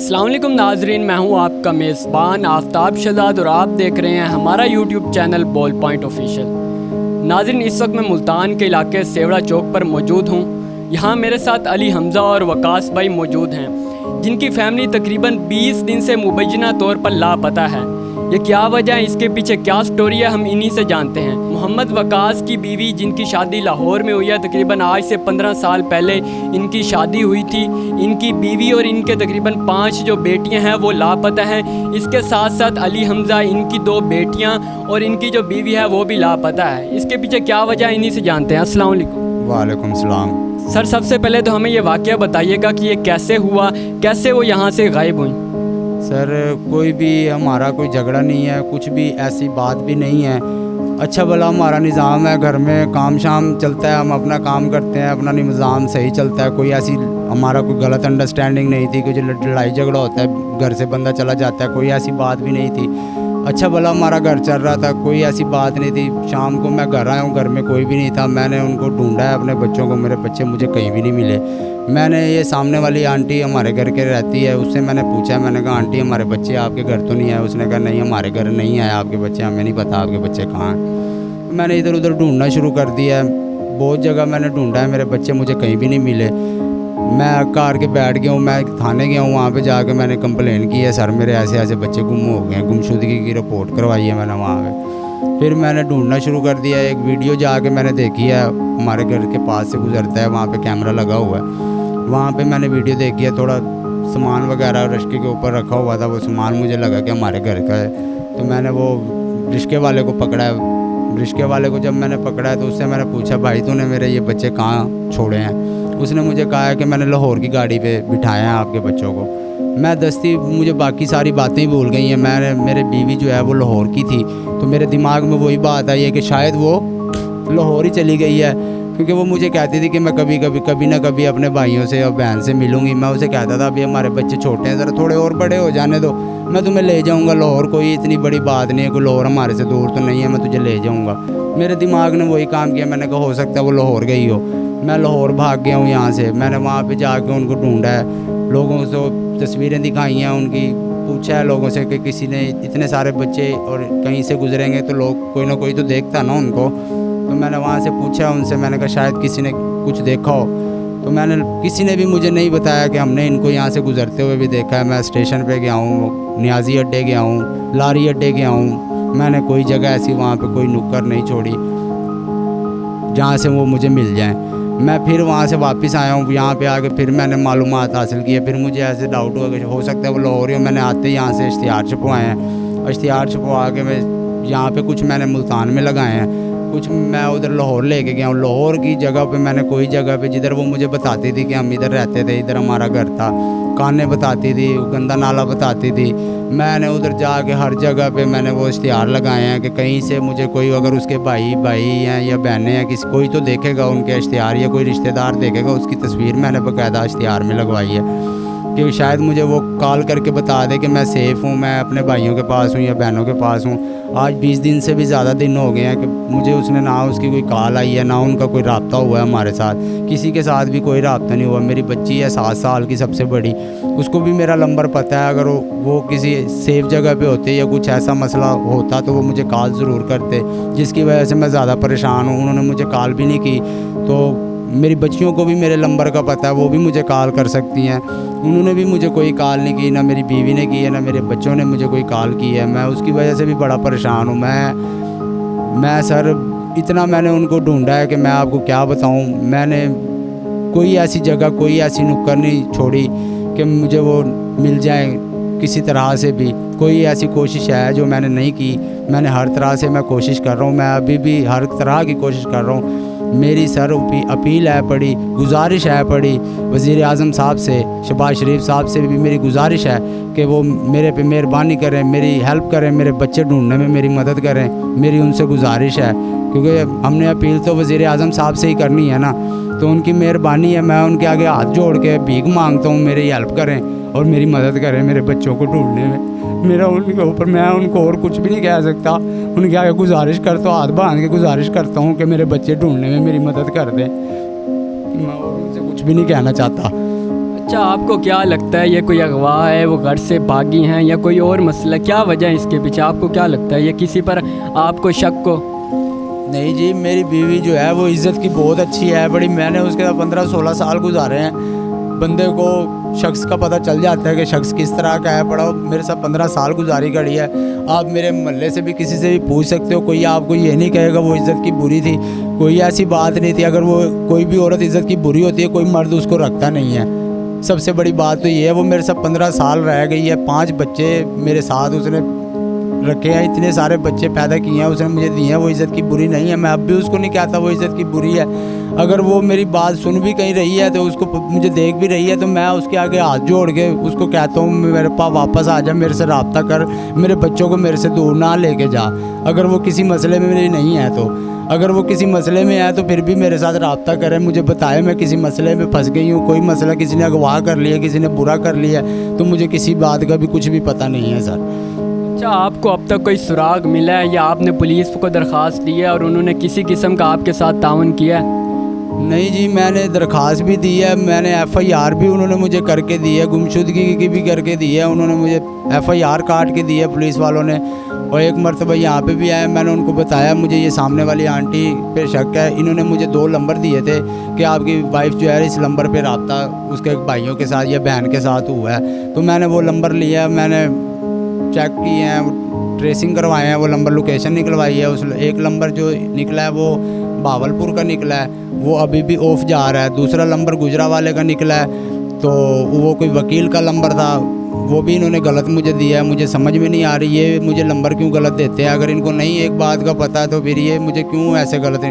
अस्सलाम वालेकुम नाजरीन, मैं हूं आपका मेज़बान आफ्ताब शहजाद और आप देख रहे हैं हमारा YouTube channel ball point official. नाजरीन, इस वक्त मैं मुल्तान के इलाके सेवड़ा चौक पर मौजूद हूं। यहां मेरे साथ अली हमज़ा और वकास भाई मौजूद हैं, जिनकी फैमिली तकरीबन 20 दिन से मुबैना तौर पर लापता है। ये क्या वजह है, इसके पीछे क्या स्टोरी है, हम इन्हीं से जानते हैं। मोहम्मद वकास की बीवी, जिनकी शादी लाहौर में हुई है, तकरीबन आज से 15 साल पहले इनकी शादी हुई थी। इनकी बीवी और इनके तकरीबन 5 जो बेटियां हैं वो लापता हैं। इसके साथ साथ अली हमज़ा, इनकी 2 बेटियां और इनकी जो बीवी है वो भी लापता है। इसके पीछे क्या वजह है, इन्हीं से जानते हैं। अस्सलाम वालेकुम। वालेकुम सलाम। सर, सबसे पहले तो हमें ये वाक़या बताइएगा कि ये कैसे हुआ, कैसे वो यहाँ से गायब हुई। सर, कोई भी हमारा कोई झगड़ा नहीं है, कुछ भी ऐसी बात भी नहीं है। अच्छा भला हमारा निज़ाम है, घर में काम शाम चलता है, हम अपना काम करते हैं, अपना निज़ाम सही चलता है। कोई ऐसी हमारा कोई गलत अंडरस्टैंडिंग नहीं थी कि जो लड़ाई झगड़ा होता है घर से बंदा चला जाता है, कोई ऐसी बात भी नहीं थी। अच्छा भला हमारा घर चल रहा था, कोई ऐसी बात नहीं थी। शाम को मैं घर आया हूँ, घर में कोई भी नहीं था। मैंने उनको ढूंढा है, अपने बच्चों को, मेरे बच्चे मुझे कहीं भी नहीं मिले। मैंने ये सामने वाली आंटी हमारे घर के रहती है, उससे मैंने पूछा, मैंने कहा आंटी हमारे बच्चे आपके घर तो नहीं आए? उसने कहा नहीं, हमारे घर नहीं आए आपके बच्चे, हमें नहीं पता आपके बच्चे कहाँ हैं। मैंने इधर उधर ढूंढना शुरू कर दिया है, बहुत जगह मैंने ढूंढा है, मेरे बच्चे मुझे कहीं भी नहीं मिले। मैं कार के बैठ गया हूँ, मैं थाने गया हूँ, वहाँ पे जाके मैंने कंप्लेन की है, सर मेरे ऐसे ऐसे बच्चे गुम हो गए हैं, गुमशुदगी की रिपोर्ट करवाई है मैंने वहाँ पे। फिर मैंने ढूंढना शुरू कर दिया। एक वीडियो जाके मैंने देखी है, हमारे घर के पास से गुजरता है, वहाँ पे कैमरा लगा हुआ है, वहाँ पे मैंने वीडियो देखी है। थोड़ा सामान वगैरह रिश्के के ऊपर रखा हुआ था, वो सामान मुझे लगा कि हमारे घर का है, तो मैंने वो रिश्के वाले को पकड़ा है। रिश्के वाले को जब मैंने पकड़ा है तो उससे मैंने पूछा, भाई तूने मेरे ये बच्चे कहाँ छोड़े हैं? उसने मुझे कहा है कि मैंने लाहौर की गाड़ी पे बिठाया है आपके बच्चों को। मैं दस्ती, मुझे बाकी सारी बातें ही भूल गई हैं। मेरे बीवी जो है वो लाहौर की थी, तो मेरे दिमाग में वही बात आई है कि शायद वो लाहौर ही चली गई है, क्योंकि वो मुझे कहती थी कि मैं कभी ना कभी अपने भाइयों से और बहन से मिलूंगी। मैं उसे कहता था अभी हमारे बच्चे छोटे हैं, ज़रा थोड़े और बड़े हो जाने दो, मैं तुम्हें ले जाऊंगा लाहौर, कोई इतनी बड़ी बात नहीं है, कोई लाहौर हमारे से दूर तो नहीं है, मैं तुझे ले जाऊंगा। मेरे दिमाग ने वही काम किया। मैंने कहा हो सकता है वो लाहौर गई हो। मैं लाहौर भाग गया हूँ यहाँ से। मैंने वहाँ पे जाके उनको ढूंढा है, लोगों को तस्वीरें दिखाई हैं उनकी, पूछा है लोगों से कि किसी ने, इतने सारे बच्चे और कहीं से गुजरेंगे तो लोग कोई ना कोई तो देखता ना उनको। तो मैंने वहाँ से पूछा उनसे, मैंने कहा शायद किसी ने कुछ देखा हो। तो किसी ने भी मुझे नहीं बताया कि हमने इनको यहाँ से गुजरते हुए भी देखा है। मैं स्टेशन पे गया हूँ, नियाजी अड्डे गया हूँ, लारी अड्डे गया हूँ, मैंने कोई जगह ऐसी वहाँ पे कोई नुक्कड़ नहीं छोड़ी जहाँ से वो मुझे मिल जाएं। मैं फिर वहाँ से वापस आया हूँ, यहाँ पे आके फिर मैंने मालूमात हासिल की है। फिर मुझे ऐसे डाउट हुआ कि हो सकता है वो लाहौर ही हो। मैंने आते ही यहाँ से इश्तिहार छपवाए हैं, इश्तिहार छपवा के मैं यहाँ पे कुछ मैंने मुल्तान में लगाए हैं, कुछ मैं उधर लाहौर लेके गया हूँ। लाहौर की जगह पे मैंने कोई जगह पे जिधर वो मुझे बताती थी कि हम इधर रहते थे, इधर हमारा घर था, काने बताती थी, गंदा नाला बताती थी, मैंने उधर जाके हर जगह पे मैंने वो इश्तिहार लगाए हैं कि कहीं से मुझे कोई, अगर उसके भाई हैं या बहनें हैं, किसी कोई तो देखेगा उनके इश्तिहार, या कोई रिश्तेदार देखेगा, उसकी तस्वीर मैंने बाकायदा इश्तिहार में लगवाई है कि शायद मुझे वो कॉल करके बता दे कि मैं सेफ़ हूँ, मैं अपने भाइयों के पास हूँ या बहनों के पास हूँ। आज 20 दिन से भी ज़्यादा दिन हो गए हैं कि मुझे उसने, ना उसकी कोई कॉल आई है, ना उनका कोई रब्ता हुआ है हमारे साथ, किसी के साथ भी कोई रब्ता नहीं हुआ। मेरी बच्ची है 7 साल की, सबसे बड़ी, उसको भी मेरा नंबर पता है। अगर वो किसी सेफ़ जगह पे होते या कुछ ऐसा मसला होता तो वो मुझे कॉल ज़रूर करते, जिसकी वजह से मैं ज़्यादा परेशान हूँ। उन्होंने मुझे कॉल भी नहीं की। तो मेरी बच्चियों को भी मेरे नंबर का पता है, वो भी मुझे कॉल कर सकती हैं। उन्होंने भी मुझे कोई कॉल नहीं की, ना मेरी बीवी ने की है, ना मेरे बच्चों ने मुझे कोई कॉल की है। मैं उसकी वजह से भी बड़ा परेशान हूँ। मैं सर, इतना मैंने उनको ढूंढा है कि मैं आपको क्या बताऊँ। मैंने कोई ऐसी जगह, कोई ऐसी नुक्कड़ नहीं छोड़ी कि मुझे वो मिल जाए किसी तरह से भी। कोई ऐसी कोशिश है जो मैंने नहीं की। मैंने हर तरह से मैं कोशिश कर रहा हूँ, मैं अभी भी हर तरह की कोशिश कर रहा हूँ। मेरी सर अपील है पड़ी, गुजारिश है पड़ी वज़ीर आज़म साहब से, शहबाज शरीफ साहब से भी मेरी गुजारिश है कि वो मेरे पे मेहरबानी करें, मेरी हेल्प करें, मेरे बच्चे ढूंढने में मेरी मदद करें। मेरी उनसे गुजारिश है, क्योंकि हमने अपील तो वज़ीर आज़म साहब से ही करनी है ना, तो उनकी मेहरबानी है। मैं उनके आगे हाथ जोड़ के भीख मांगता हूँ, मेरी हेल्प करें और मेरी मदद करें मेरे बच्चों को ढूंढने में। मेरा उनके ऊपर, मैं उनको और कुछ भी नहीं कह सकता। उनके आगे गुजारिश करता हूँ, हाथ बांध के गुजारिश करता हूँ कि मेरे बच्चे ढूंढने में मेरी मदद कर दें। मैं और उनसे कुछ भी नहीं कहना चाहता। اچھا آپ کو کیا لگتا ہے یہ کوئی اغوا ہے, وہ گھر سے بھاگی ہیں یا کوئی اور مسئلہ, کیا وجہ ہے اس کے پیچھے, آپ کو کیا لگتا ہے, یہ کسی پر آپ کو شک کو؟ نہیں جی, میری بیوی جو ہے وہ عزت کی بہت اچھی ہے بڑی, میں نے اس کے ساتھ 15-16 سال گزارے ہیں. بندے کو شخص کا پتہ چل جاتا ہے کہ شخص کس طرح کا ہے. پڑا میرے ساتھ 15 سال گزاری کری ہے. آپ میرے محلے سے بھی کسی سے بھی پوچھ سکتے ہو, کوئی آپ کو یہ نہیں کہے گا وہ عزت کی بری تھی, کوئی ایسی بات نہیں تھی. اگر وہ کوئی بھی عورت عزت کی بری ہوتی ہے کوئی مرد اس کو رکھتا نہیں ہے. سب سے بڑی بات تو یہ ہے, وہ میرے ساتھ 15 سال رہ گئی ہے, 5 بچے میرے ساتھ اس نے رکھے ہیں, اتنے سارے بچے پیدا کیے ہیں اس نے مجھے دیے ہیں. وہ عزت کی بری نہیں ہے, میں اب بھی اس کو نہیں کہتا وہ عزت کی بری ہے. اگر وہ میری بات سن بھی کہیں رہی ہے تو اس کو مجھے دیکھ بھی رہی ہے تو میں اس کے آگے ہاتھ جوڑ کے اس کو کہتا ہوں میرے پاس واپس آ جا, میرے سے رابطہ کر, میرے بچوں کو میرے سے دور نہ لے کے جا. اگر وہ کسی مسئلے میں میری نہیں ہے تو, اگر وہ کسی مسئلے میں ہے تو پھر بھی میرے ساتھ رابطہ کرے, مجھے بتائے میں کسی مسئلے میں پھنس گئی ہوں, کوئی مسئلہ کسی نے اغوا کر لیا, کسی نے برا کر لیا, تو مجھے کسی بات کا بھی کچھ بھی پتہ نہیں ہے سر. اچھا آپ کو اب تک کوئی سراغ ملا ہے یا آپ نے پولیس کو درخواست دی ہے اور انہوں نے کسی قسم کا آپ کے ساتھ تعاون کیا ہے؟ نہیں جی, میں نے درخواست بھی دی ہے, میں نے FIR بھی انہوں نے مجھے کر کے دی ہے, گمشدگی کی بھی کر کے دی ہے. انہوں نے مجھے FIR کاٹ کے دی ہے پولیس والوں نے. اور ایک مرتبہ یہاں پہ بھی آئے, میں نے ان کو بتایا مجھے یہ سامنے والی آنٹی پہ شک ہے. انہوں نے مجھے 2 نمبر دیے تھے کہ آپ کی وائف جو ہے اس نمبر پہ رابطہ اس کے بھائیوں کے ساتھ یا بہن کے ساتھ ہوا ہے. تو میں نے وہ نمبر لیا, میں نے چیک کیے ہیں, ٹریسنگ کروائے ہیں, وہ نمبر لوکیشن نکلوائی ہے. اس ایک نمبر جو نکلا ہے وہ بھاولپور کا نکلا ہے, وہ ابھی بھی آف جا رہا ہے. دوسرا نمبر گجرا والے کا نکلا ہے, تو وہ کوئی وکیل کا نمبر تھا, وہ بھی انہوں نے غلط مجھے دیا ہے. مجھے سمجھ میں نہیں آ رہی یہ مجھے نمبر کیوں غلط دیتے ہیں. اگر ان کو نہیں ایک بات کا پتہ ہے تو پھر یہ مجھے کیوں ایسے غلط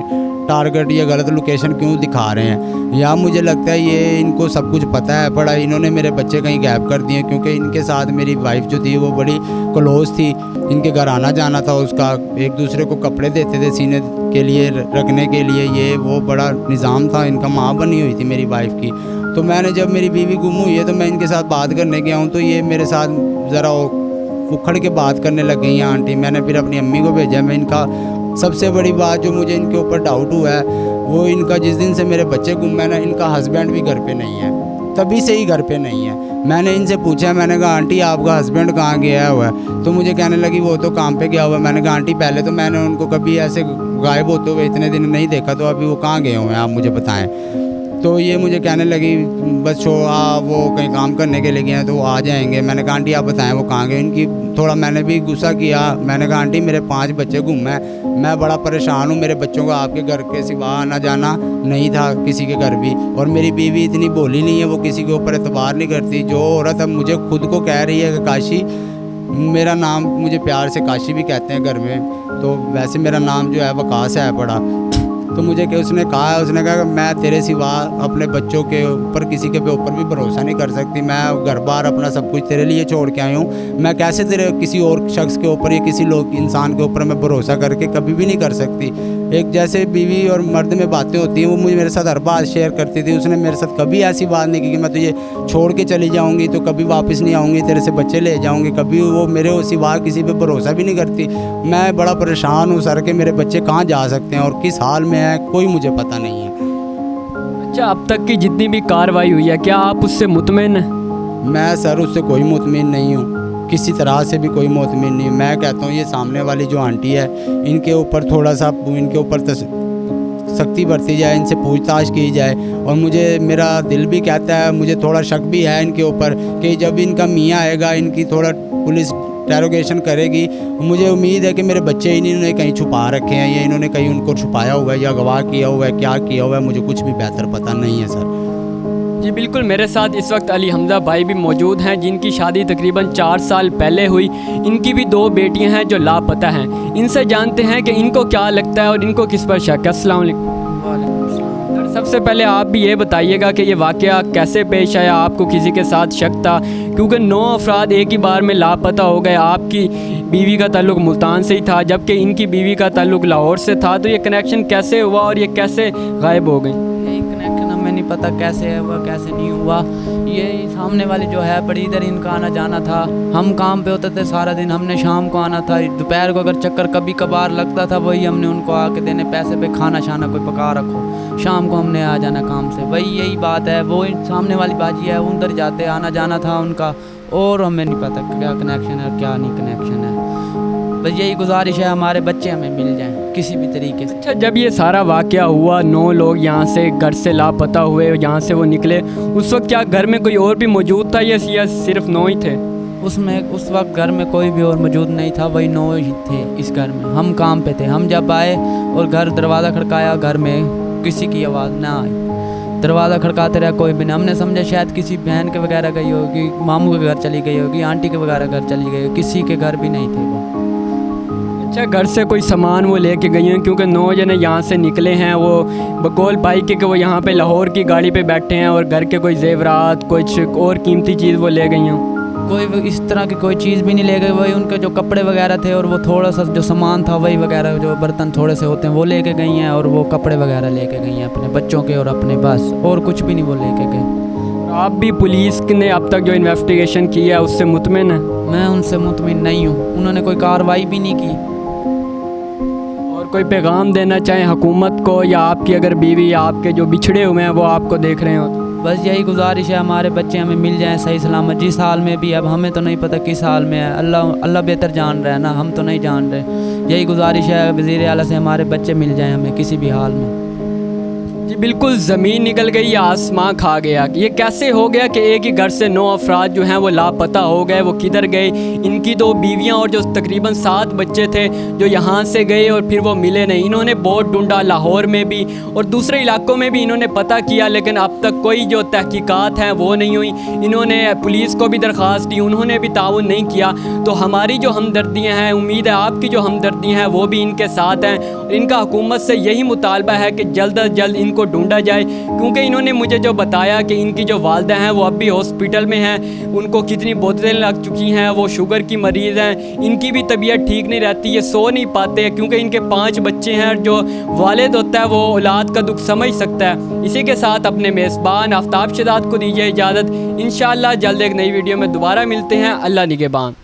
ٹارگٹ یا غلط لوکیشن کیوں دکھا رہے ہیں. یا مجھے لگتا ہے یہ ان کو سب کچھ پتہ ہے پڑا, انہوں نے میرے بچے کہیں غائب کر دیے, کیونکہ ان کے ساتھ میری وائف جو تھی وہ بڑی کلوز تھی. ان کے گھر آنا جانا تھا اس کا, ایک دوسرے کو کپڑے دیتے تھے سینے کے لیے رکھنے کے لیے, یہ وہ بڑا نظام تھا ان کا. ماں بنی ہوئی تھی میری وائف کی. تو میں نے جب میری بیوی گم ہوئی ہے تو میں ان کے ساتھ بات کرنے گیا ہوں تو یہ میرے ساتھ ذرا اکھڑ کے بات کرنے لگ گئی ہیں آنٹی. میں نے پھر اپنی امی کو بھیجا. میں ان کا سب سے بڑی بات جو مجھے ان کے اوپر ڈاؤٹ ہوا ہے وہ ان کا جس دن سے میرے بچے گم ہیں نا, ان کا ہسبینڈ بھی گھر پہ نہیں ہے, تبھی سے ہی گھر پہ نہیں ہے. میں نے ان سے پوچھا, میں نے کہا آنٹی آپ کا ہسبینڈ کہاں گیا ہوا ہے؟ تو مجھے کہنے لگی وہ تو کام پہ گیا ہوا ہے. میں نے کہا آنٹی پہلے تو میں نے ان کو کبھی ایسے غائب ہوتے ہوئے اتنے دن نہیں دیکھا, تو ابھی وہ کہاں گئے ہوئے ہیں آپ مجھے بتائیں. تو یہ مجھے کہنے لگی بس وہ کہیں کام کرنے کے لیے گئے ہیں تو وہ آ جائیں گے. میں نے کہا آنٹی آپ بتائیں وہ کہاں گئے. ان کی تھوڑا میں نے بھی غصہ کیا. میں نے کہا آنٹی میرے 5 بچے گم ہیں, میں بڑا پریشان ہوں, میرے بچوں کو آپ کے گھر کے سوا آنا جانا نہیں تھا کسی کے گھر بھی, اور میری بیوی اتنی بولی نہیں ہے, وہ کسی کے اوپر اعتبار نہیں کرتی. جو عورت اب مجھے خود کو کہہ رہی ہے کہ کاشی, میرا نام مجھے پیار سے کاشی بھی کہتے ہیں گھر میں, تو ویسے میرا نام جو ہے وقاص ہے پڑا. تو مجھے کہ اس نے کہا کہ میں تیرے سوا اپنے بچوں کے اوپر کسی کے اوپر بھی بھروسہ نہیں کر سکتی. میں گھر بار اپنا سب کچھ تیرے لیے چھوڑ کے آئی ہوں, میں کیسے تیرے کسی اور شخص کے اوپر یا کسی انسان کے اوپر میں بھروسہ کر کے کبھی بھی نہیں کر سکتی. ایک جیسے بیوی اور مرد میں باتیں ہوتی ہیں وہ مجھے میرے ساتھ ہر بات شیئر کرتی تھی. اس نے میرے ساتھ کبھی ایسی بات نہیں کی کہ میں تجھے چھوڑ کے چلی جاؤں گی تو کبھی واپس نہیں آؤں گی, تیرے سے بچے لے جاؤں گی. کبھی وہ میرے سوا کسی پہ بھروسہ بھی نہیں کرتی. میں بڑا پریشان ہوں سر کہ میرے بچے کہاں جا سکتے ہیں اور کس حال میں ہیں کوئی مجھے پتہ نہیں ہے. اچھا اب تک کی جتنی بھی کارروائی ہوئی ہے کیا آپ اس سے مطمئن ہیں؟ میں سر اس سے کوئی مطمئن نہیں ہوں, کسی طرح سے بھی کوئی مطمئن نہیں. میں کہتا ہوں یہ سامنے والی جو آنٹی ہے ان کے اوپر تھوڑا سا ان کے اوپر سختی برتی جائے, ان سے پوچھ تاچھ کی جائے. اور میرا دل بھی کہتا ہے, مجھے تھوڑا شک بھی ہے ان کے اوپر کہ جب ان کا میاں آئے گا ان کی تھوڑا پولیس انٹروگیشن کرے گی. مجھے امید ہے کہ میرے بچے انہوں نے کہیں چھپا رکھے ہیں یا انہوں نے کہیں ان کو چھپایا ہوا ہے یا اغوا کیا ہوا ہے, کیا کیا ہوا ہے مجھے کچھ بھی بہتر پتہ نہیں ہے سر. جی بالکل, میرے ساتھ اس وقت علی حمزہ بھائی بھی موجود ہیں جن کی شادی تقریباً 4 سال پہلے ہوئی. ان کی بھی 2 بیٹیاں ہیں جو لاپتہ ہیں. ان سے جانتے ہیں کہ ان کو کیا لگتا ہے اور ان کو کس پر شک ہے. السلام علیکم. وعلیکم السلام. سب سے پہلے آپ بھی یہ بتائیے گا کہ یہ واقعہ کیسے پیش آیا, آپ کو کسی کے ساتھ شک تھا کیونکہ 9 افراد ایک ہی بار میں لاپتہ ہو گئے. آپ کی بیوی کا تعلق ملتان سے ہی تھا جبکہ ان کی بیوی کا تعلق لاہور سے تھا, تو یہ کنیکشن کیسے ہوا اور یہ کیسے غائب ہو گئی؟ یہ کنیکشن ہمیں نہیں पता कैसे हुआ कैसे नहीं हुआ। ये सामने वाली जो है बड़ी इधर इनका आना जाना था, हम काम पे होते थे सारा दिन, हमने शाम को आना था, दोपहर को अगर चक्कर कभी कभार लगता था वही हमने उनको आके देने पैसे पे, खाना शाना कोई पका रखो, शाम को हमने आ जाना काम से, वही यही बात है। वो सामने वाली बाजी है उधर जाते आना जाना था उनका, और हमें नहीं पता क्या कनेक्शन है क्या नहीं कनेक्शन है। बस यही गुजारिश है हमारे बच्चे हमें मिल जाएं किसी भी तरीके से। अच्छा, जब ये सारा वाक़या हुआ 9 लोग यहाँ से घर से लापता हुए, यहाँ से वो निकले, उस वक्त क्या घर में कोई और भी मौजूद था या सिर्फ 9 ही थे? उसमें उस वक्त घर में कोई भी और मौजूद नहीं था, वही 9 ही थे इस घर में। हम काम पे थे, हम जब आए और घर दरवाज़ा खड़काया, घर में किसी की आवाज़ ना आई, दरवाज़ा खड़काते रहा कोई भी नहीं। हमने समझा शायद किसी बहन के वगैरह गई होगी, मामू के घर चली गई होगी, आंटी के वगैरह घर चली गई होगी, किसी के घर भी नहीं थे वो। अच्छा, घर से कोई सामान वो लेके गई हैं? क्योंकि 9 जने यहाँ से निकले हैं, वो बकौल बाइक के कि वो यहाँ पे लाहौर की गाड़ी पे बैठे हैं, और घर के कोई जेवरात कुछ और कीमती चीज़ वो ले गई हैं? कोई इस तरह की कोई चीज़ भी नहीं ले गए, वही उनके जो कपड़े वगैरह थे और वो थोड़ा सा जो सामान था वही वगैरह, जो बर्तन थोड़े से होते हैं वो लेके गई हैं, और वो कपड़े वगैरह लेके गई हैं अपने बच्चों के और अपने, बस और कुछ भी नहीं वो लेके गए। आप भी पुलिस ने अब तक जो इन्वेस्टिगेशन की है उससे मुतमिन है? मैं उनसे मुतमिन नहीं हूँ, उन्होंने कोई कार्रवाई भी नहीं की। और कोई पैगाम देना चाहें हुकूमत को, या आपकी अगर बीवी या आपके जो बिछड़े हुए हैं वो आपको देख रहे हो तो? बस यही गुजारिश है हमारे बच्चे हमें मिल जाएं सही सलामत, जिस हाल में भी। अब हमें तो नहीं पता किस हाल में है, अल्लाह बेहतर जान रहा है ना, हम तो नहीं जान रहे। यही गुजारिश है वज़ीर आला से, हमारे बच्चे मिल जाएं हमें किसी भी हाल में। जी बिल्कुल, ज़मीन निकल गई या आसमां खा गया। ये कैसे हो गया कि एक ही घर से 9 अफराद जो हैं वो लापता हो गए, वो किधर गए? इनकी 2 बीवियां और जो तकरीबन 7 बच्चे थे जो यहाँ से गए और फिर वो मिले नहीं। इन्होंने बहुत ढूंढा, लाहौर में भी और दूसरे इलाकों में भी इन्होंने पता किया, लेकिन अब तक कोई जो तहकीकात हैं वो नहीं हुई। इन्होंने पुलिस को भी दरख्वास्त दी, उन्होंने भी ताउन नहीं किया। तो हमारी जो हमदर्दियाँ हैं, उम्मीद है आपकी जो हमदर्दियाँ हैं वो भी इनके साथ हैं। इनका हुकूमत से यही मुतालबा है कि जल्द अज जल्द इनको ढूंढा जाए, क्योंकि इन्होंने मुझे जो बताया कि इनकी जो वालदा हैं वो अब भी हॉस्पिटल में हैं, उनको कितनी बोतलें लग चुकी हैं, वो शुगर की मरीज़ हैं, इनकी भी तबीयत ठीक नहीं रहती, ये सो नहीं पाते, क्योंकि इनके 5 बच्चे हैं। जो वालिद होता है वो औलाद का दुख समझ सकता है। इसी के साथ अपने मेज़बान आफ्ताब शहजाद को दीजिए इजाज़त। इंशाअल्लाह जल्द एक नई वीडियो में दोबारा मिलते हैं। अल्लाह निगहबान।